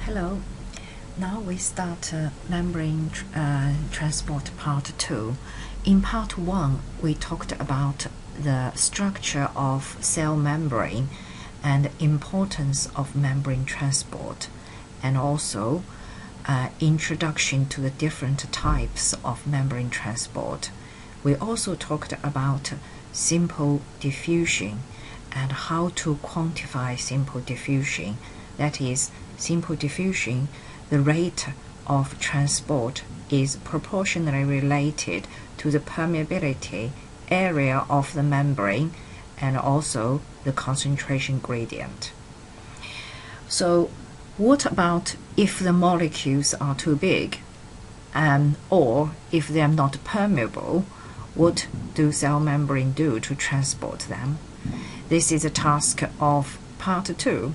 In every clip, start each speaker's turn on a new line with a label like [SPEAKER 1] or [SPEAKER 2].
[SPEAKER 1] Hello. Now we start membrane transport part 2. In part 1, we talked about the structure of cell membrane and importance of membrane transport, and also introduction to the different types of membrane transport. We also talked about simple diffusion and how to quantify simple diffusion. That is, simple diffusion, the rate of transport is proportionally related to the permeability area of the membrane and also the concentration gradient. So what about if the molecules are too big or if they are not permeable? What do cell membrane do to transport them? This is a task of part 2.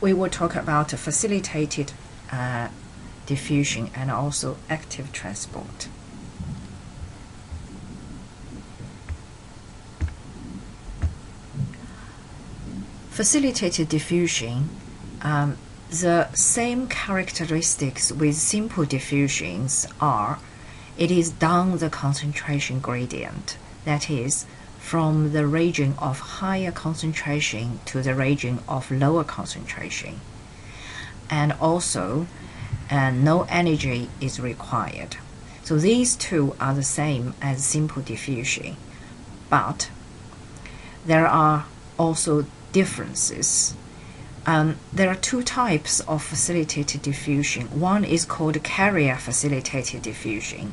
[SPEAKER 1] We will talk about facilitated diffusion and also active transport. Facilitated diffusion, the same characteristics with simple diffusions are, it is down the concentration gradient, that is, from the region of higher concentration to the region of lower concentration. And also, no energy is required. So these two are the same as simple diffusion, but there are also differences. There are two types of facilitated diffusion. One is called carrier facilitated diffusion.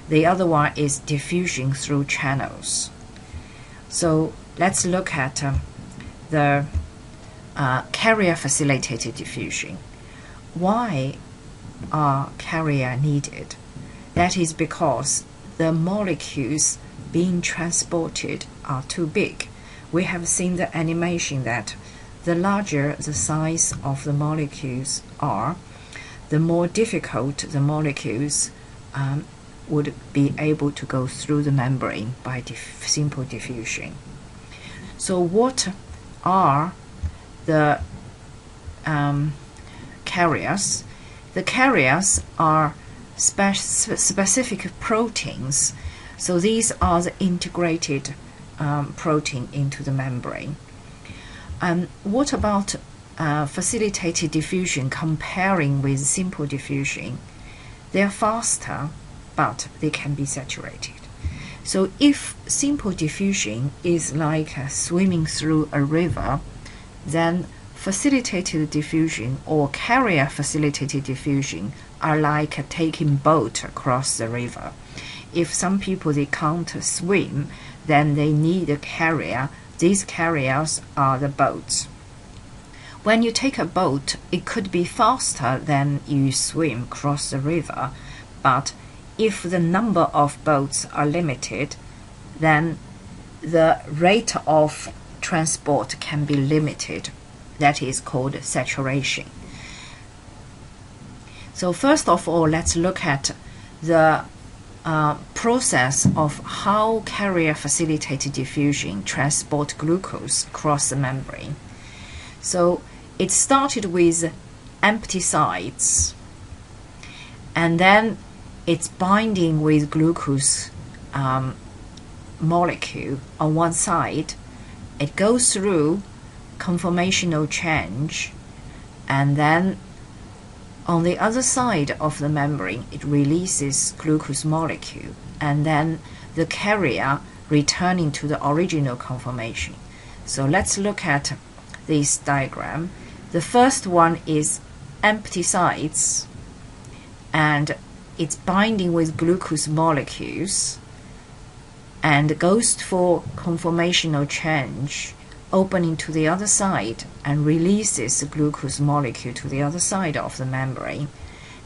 [SPEAKER 1] The other one is diffusion through channels. So let's look at the carrier facilitated diffusion. Why are carrier needed? That is because the molecules being transported are too big. We have seen the animation that the larger the size of the molecules are, the more difficult the molecules would be able to go through the membrane by simple diffusion. So what are the carriers? The carriers are specific proteins. So these are the integrated protein into the membrane. What about facilitated diffusion comparing with simple diffusion? They are faster, but they can be saturated. So if simple diffusion is like swimming through a river, then facilitated diffusion or carrier facilitated diffusion are like taking boat across the river. If some people they can't swim, then they need a carrier. These carriers are the boats. When you take a boat, it could be faster than you swim across the river, but if the number of boats are limited, then the rate of transport can be limited. That is called saturation. So first of all, let's look at the process of how carrier facilitated diffusion transport glucose across the membrane. So it started with empty sites, and then it's binding with glucose molecule on one side. It goes through conformational change, and then on the other side of the membrane it releases glucose molecule, and then the carrier returning to the original conformation. So let's look at this diagram. The first one is empty sites, and it's binding with glucose molecules and goes for conformational change, opening to the other side and releases the glucose molecule to the other side of the membrane,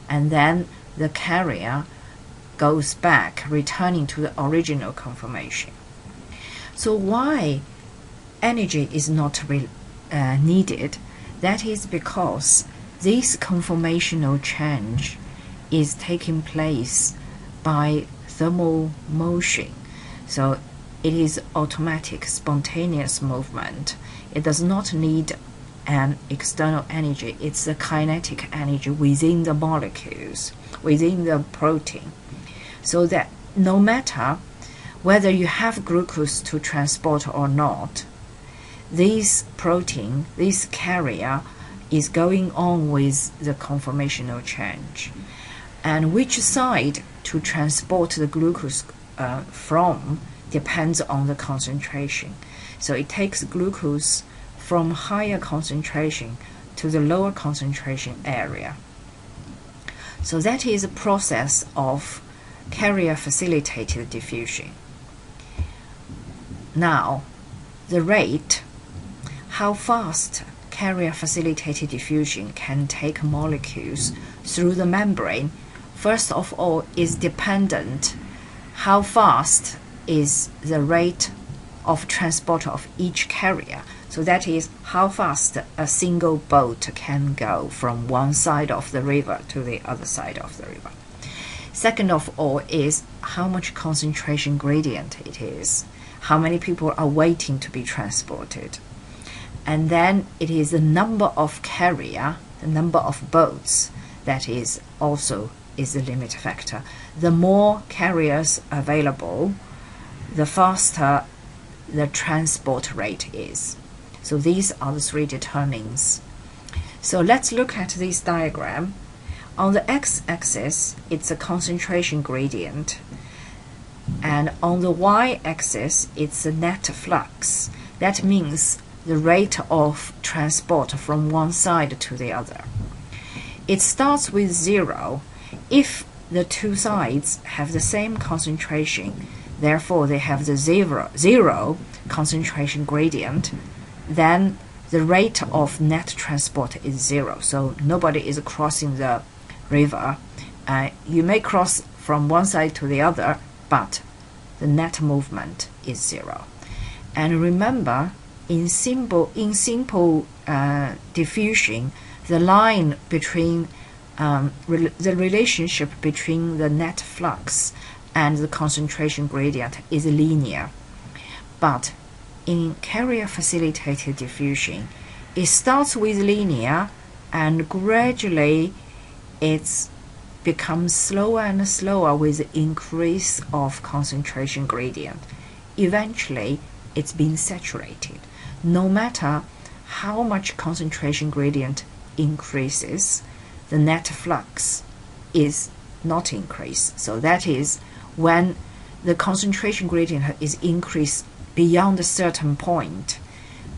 [SPEAKER 1] and then the carrier goes back, returning to the original conformation. So why energy is not needed? That is because this conformational change is taking place by thermal motion. So it is automatic, spontaneous movement. It does not need an external energy. It's the kinetic energy within the molecules, within the protein. So that no matter whether you have glucose to transport or not, this protein, this carrier, is going on with the conformational change. And which side to transport the glucose from depends on the concentration. So it takes glucose from higher concentration to the lower concentration area. So that is a process of carrier-facilitated diffusion. Now, the rate, how fast carrier-facilitated diffusion can take molecules through the membrane, first of all, is dependent how fast is the rate of transport of each carrier. So that is how fast a single boat can go from one side of the river to the other side of the river. Second of all is how much concentration gradient it is, how many people are waiting to be transported. And then it is the number of carrier, the number of boats, that is also is the limit factor. The more carriers available, the faster the transport rate is. So these are the three determinants. So let's look at this diagram. On the x-axis, it's a concentration gradient. And on the y-axis, it's a net flux. That means the rate of transport from one side to the other. It starts with 0. If the two sides have the same concentration, therefore they have the zero concentration gradient, then the rate of net transport is 0. So nobody is crossing the river. You may cross from one side to the other, but the net movement is 0. And remember, in simple diffusion, the line between the relationship between the net flux and the concentration gradient is linear. But in carrier-facilitated diffusion, it starts with linear and gradually it becomes slower and slower with the increase of concentration gradient. Eventually, it's been saturated. No matter how much concentration gradient increases, the net flux is not increased. So that is when the concentration gradient is increased beyond a certain point,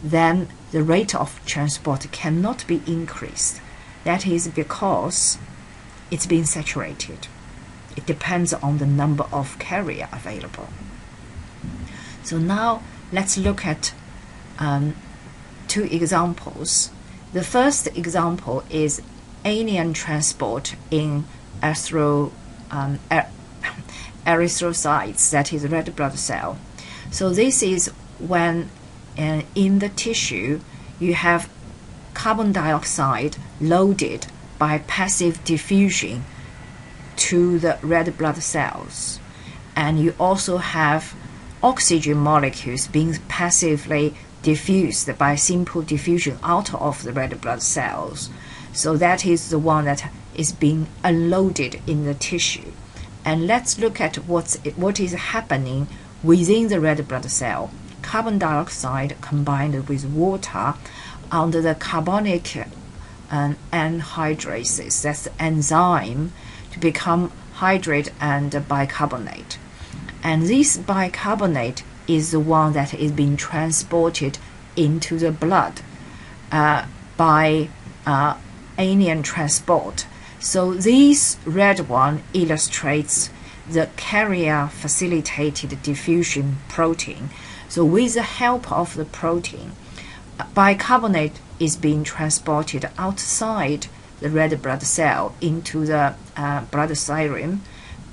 [SPEAKER 1] then the rate of transport cannot be increased. That is because it's been saturated. It depends on the number of carrier available. So now let's look at two examples. The first example is anion transport in erythrocytes, that is red blood cell. So this is when in the tissue you have carbon dioxide loaded by passive diffusion to the red blood cells, and you also have oxygen molecules being passively diffused by simple diffusion out of the red blood cells. So that is the one that is being unloaded in the tissue. And let's look at what is happening within the red blood cell. Carbon dioxide combined with water under the carbonic anhydrases, that's the enzyme to become hydrate and bicarbonate. And this bicarbonate is the one that is being transported into the blood by anion transport. So this red one illustrates the carrier-facilitated diffusion protein. So with the help of the protein, bicarbonate is being transported outside the red blood cell into the blood serum,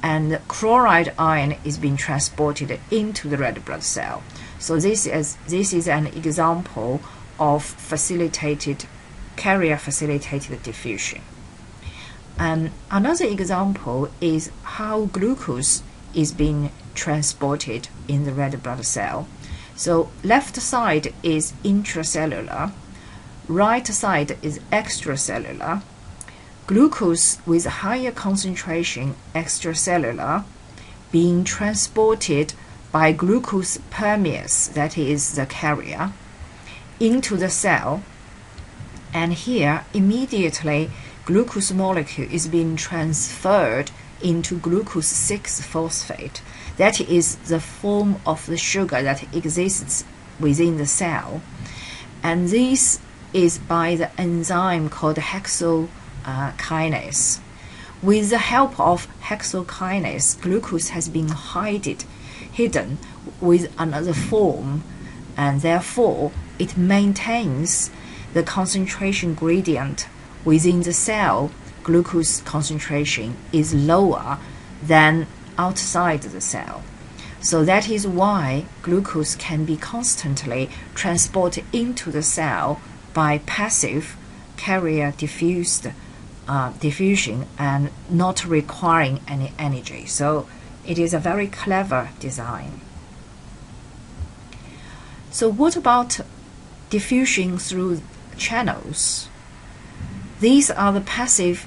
[SPEAKER 1] and chloride ion is being transported into the red blood cell. So this is an example of carrier-facilitated diffusion. And another example is how glucose is being transported in the red blood cell. So left side is intracellular, right side is extracellular. Glucose with higher concentration extracellular being transported by glucose permease, that is the carrier, into the cell, and here immediately glucose molecule is being transferred into glucose 6-phosphate. That is the form of the sugar that exists within the cell, and this is by the enzyme called hexokinase. With the help of hexokinase, glucose has been hidden with another form, and therefore it maintains the concentration gradient within the cell. Glucose concentration is lower than outside the cell. So that is why glucose can be constantly transported into the cell by passive carrier diffusion and not requiring any energy. So it is a very clever design. So what about diffusion through channels? These are the passive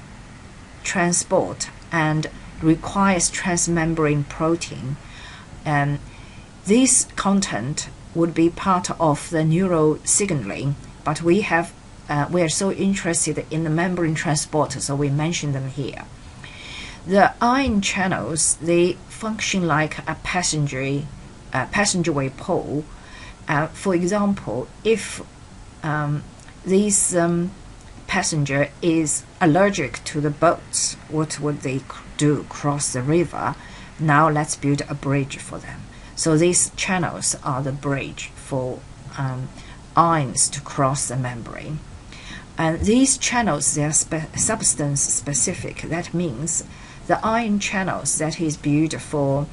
[SPEAKER 1] transport and requires transmembrane protein. And this content would be part of the neural signaling, but we are so interested in the membrane transport, so we mention them here. The ion channels, they function like a passageway pole. For example, if this passenger is allergic to the boats, what would they do? Cross the river. Now let's build a bridge for them. So these channels are the bridge for ions to cross the membrane. And these channels, they are substance specific. That means the ion channels that is built for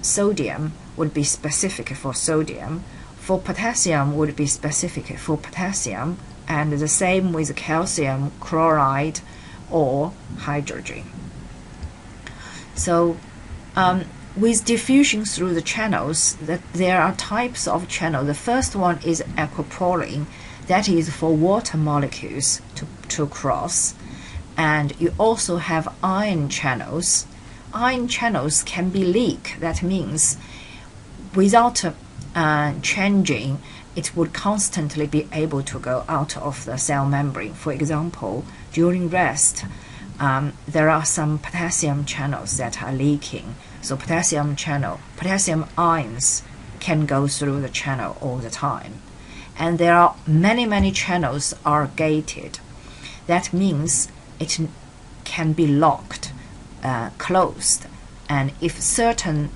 [SPEAKER 1] sodium would be specific for sodium. For potassium would be specific for potassium, and the same with calcium, chloride, or hydrogen. So with diffusion through the channels, there are types of channel. The first one is aquaporin, that is for water molecules to cross. And you also have ion channels. Ion channels can be leak. That means without changing, it would constantly be able to go out of the cell membrane. For example, during rest, there are some potassium channels that are leaking. So potassium ions can go through the channel all the time. And there are many channels are gated. That means it can be locked, closed, and if certain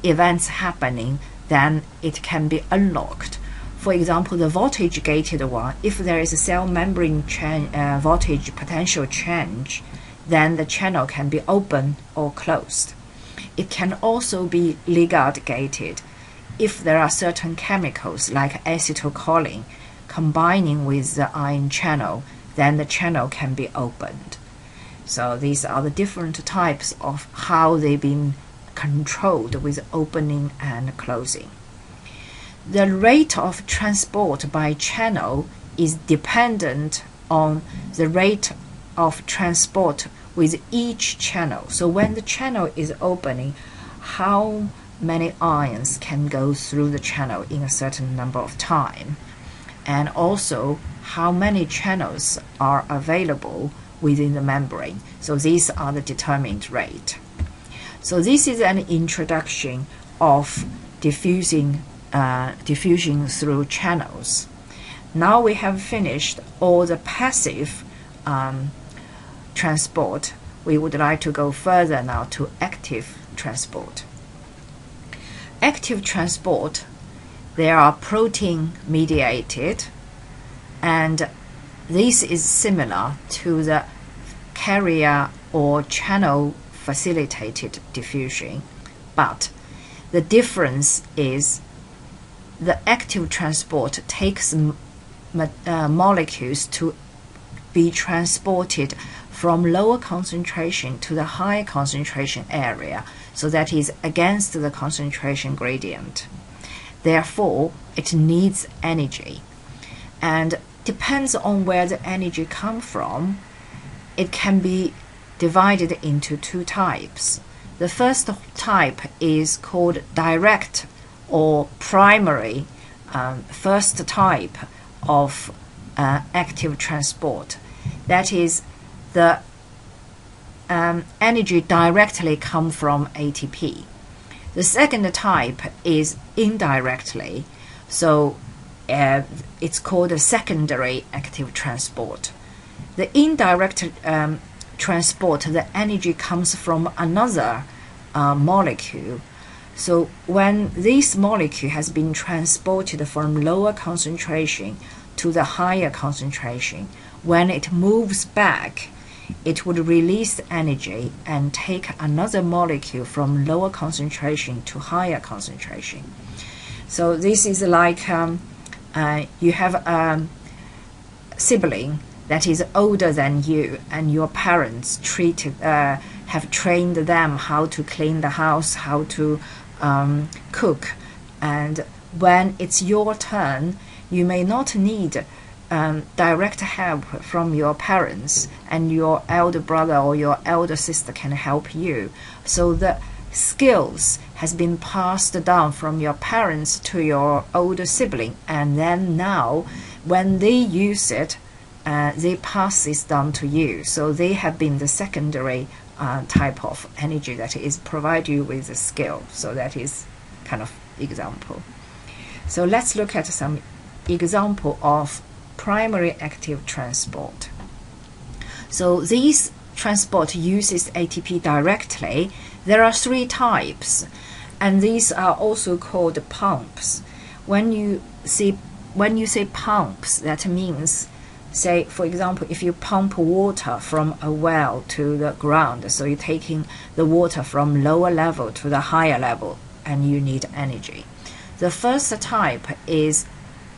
[SPEAKER 1] events happening, then it can be unlocked. For example, the voltage gated one, if there is a cell membrane voltage potential change, then the channel can be open or closed. It can also be Ligand gated. If there are certain chemicals like acetylcholine combining with the ion channel, then the channel can be opened. So these are the different types of how they've been controlled with opening and closing. The rate of transport by channel is dependent on the rate of transport with each channel. So when the channel is opening, how many ions can go through the channel in a certain number of time, and also how many channels are available within the membrane. So these are the determined rate. So this is an introduction of diffusion through channels. Now we have finished all the passive transport. We would like to go further now to active transport. Active transport, they are protein mediated, and this is similar to the carrier or channel facilitated diffusion, but the difference is the active transport takes molecules to be transported from lower concentration to the high concentration area, so that is against the concentration gradient. Therefore, it needs energy. and depends on where the energy comes from. It can be divided into two types. The first type is called direct or primary, first type of active transport. That is, the energy directly comes from ATP. The second type is indirectly, so it's called a secondary active transport. The indirect transport, the energy comes from another molecule. So when this molecule has been transported from lower concentration to the higher concentration, when it moves back, it would release energy and take another molecule from lower concentration to higher concentration. So this is like you have a sibling that is older than you, and your parents have trained them how to clean the house, how to cook, and when it's your turn, you may not need direct help from your parents, and your elder brother or your elder sister can help you. So the skills has been passed down from your parents to your older sibling, and then now when they use it, they pass this down to you. So they have been the secondary type of energy that is provide you with the skill. So that is kind of example. So let's look at some example of primary active transport. So this transport uses ATP directly. There are three types, and these are also called pumps. When you say pumps, that means, say for example, if you pump water from a well to the ground, so you're taking the water from lower level to the higher level, and you need energy. The first type is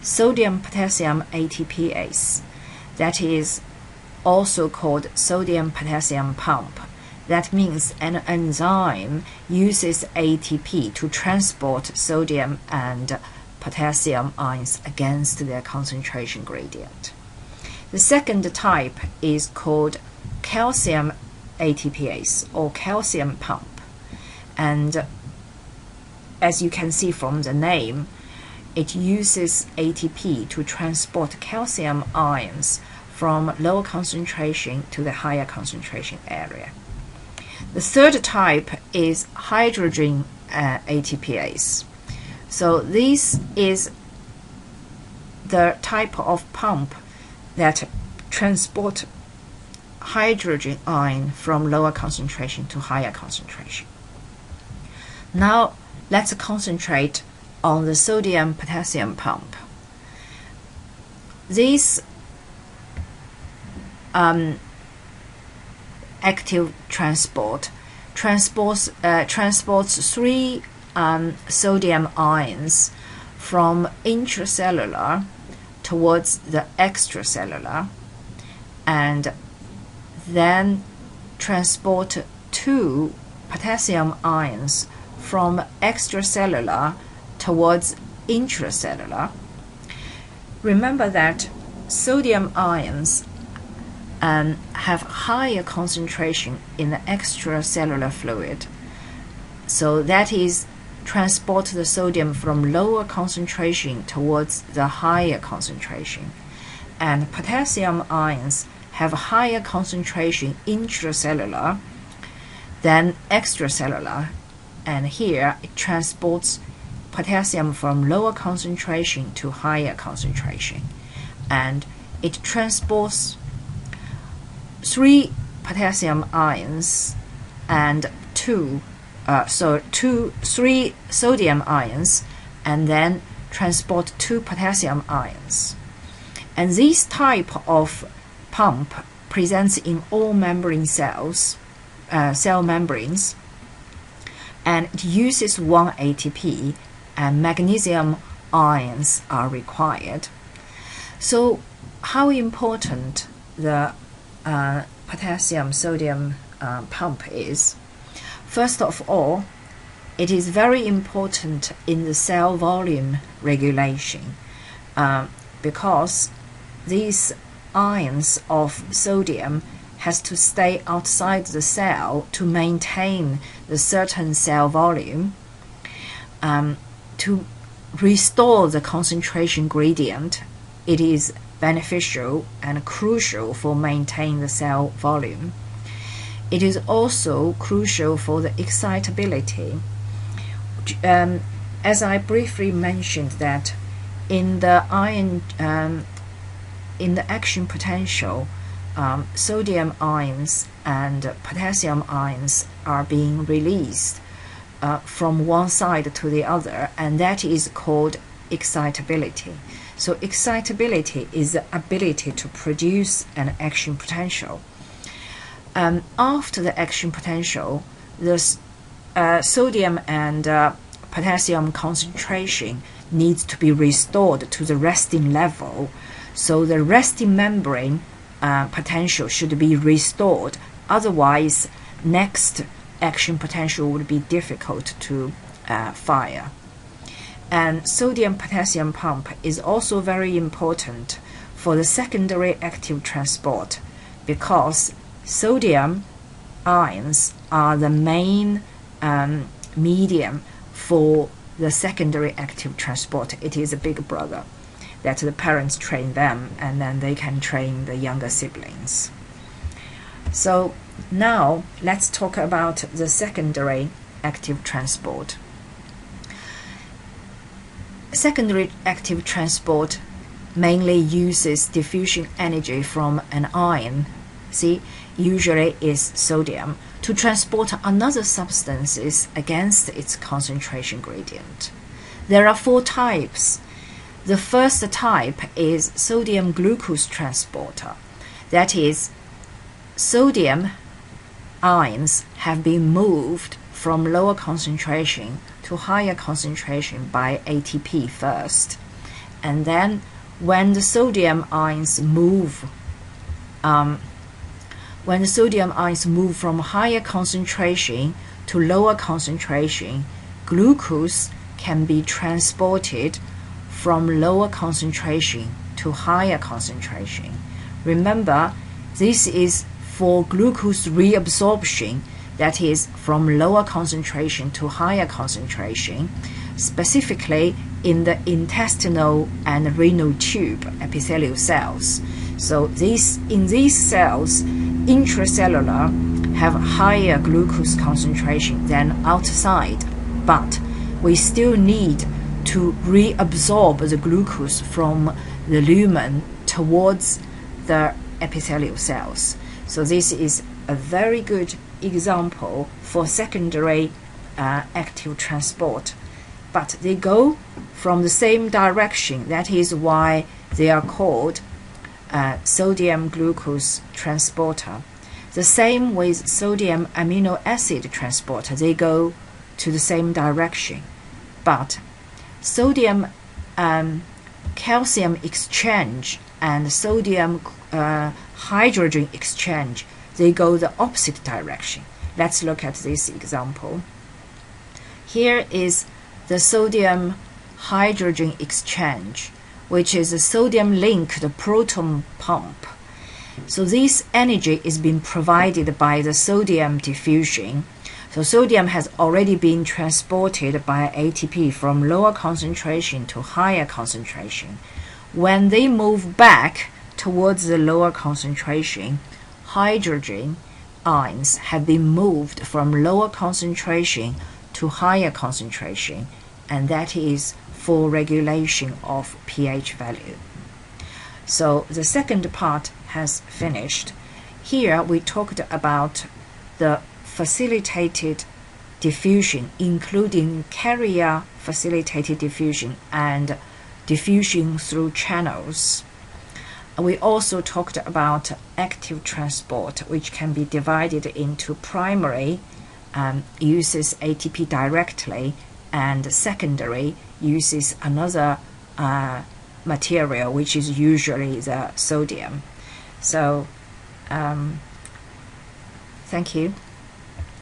[SPEAKER 1] sodium potassium ATPase, that is also called sodium potassium pump. That means an enzyme uses ATP to transport sodium and potassium ions against their concentration gradient. The second type is called calcium ATPase or calcium pump, and as you can see from the name, it uses ATP to transport calcium ions from lower concentration to the higher concentration area. The third type is hydrogen ATPase. So this is the type of pump that transport hydrogen ion from lower concentration to higher concentration. Now let's concentrate on the sodium potassium pump. This active transport transports three sodium ions from intracellular towards the extracellular, and then transport two potassium ions from extracellular towards intracellular. Remember that sodium ions have higher concentration in the extracellular fluid, so that is transport the sodium from lower concentration towards the higher concentration, and potassium ions have higher concentration intracellular than extracellular, and here it transports potassium from lower concentration to higher concentration, and it transports three potassium ions and three sodium ions, and then transport two potassium ions. And this type of pump presents in all membrane cells, cell membranes, and it uses one ATP, and magnesium ions are required. So how important the potassium sodium pump is? First of all, it is very important in the cell volume regulation, because these ions of sodium has to stay outside the cell to maintain the certain cell volume. To restore the concentration gradient, it is beneficial and crucial for maintaining the cell volume. It is also crucial for the excitability. As I briefly mentioned that in the in the action potential, sodium ions and potassium ions are being released from one side to the other, and that is called excitability. So excitability is the ability to produce an action potential. After the action potential, the sodium and potassium concentration needs to be restored to the resting level. So the resting membrane potential should be restored. Otherwise, next action potential would be difficult to fire. And sodium-potassium pump is also very important for the secondary active transport, because sodium ions are the main medium for the secondary active transport. It is a big brother that the parents train them, and then they can train the younger siblings. So now let's talk about the secondary active transport. Secondary active transport mainly uses diffusion energy from an ion, usually is sodium, to transport another substances against its concentration gradient. There are 4 types. The first type is sodium glucose transporter. That is, sodium ions have been moved from lower concentration to higher concentration by ATP first, and then when the sodium ions move from higher concentration to lower concentration, glucose can be transported from lower concentration to higher concentration. Remember, this is for glucose reabsorption, that is from lower concentration to higher concentration, specifically in the intestinal and renal tube epithelial cells. So in these cells, intracellular have higher glucose concentration than outside, but we still need to reabsorb the glucose from the lumen towards the epithelial cells. So this is a very good example for secondary active transport, but they go from the same direction. That is why they are called sodium glucose transporter. The same with sodium amino acid transporter. They go to the same direction, but sodium calcium exchange and sodium hydrogen exchange, they go the opposite direction. Let's look at this example. Here is the sodium hydrogen exchange, which is a sodium linked proton pump. So this energy is being provided by the sodium diffusion. So sodium has already been transported by ATP from lower concentration to higher concentration. When they move back towards the lower concentration, hydrogen ions have been moved from lower concentration to higher concentration, and that is for regulation of pH value. So the second part has finished. Here we talked about the facilitated diffusion, including carrier facilitated diffusion and diffusion through channels. We also talked about active transport, which can be divided into primary, uses ATP directly, and secondary uses another material, which is usually the sodium. So thank you.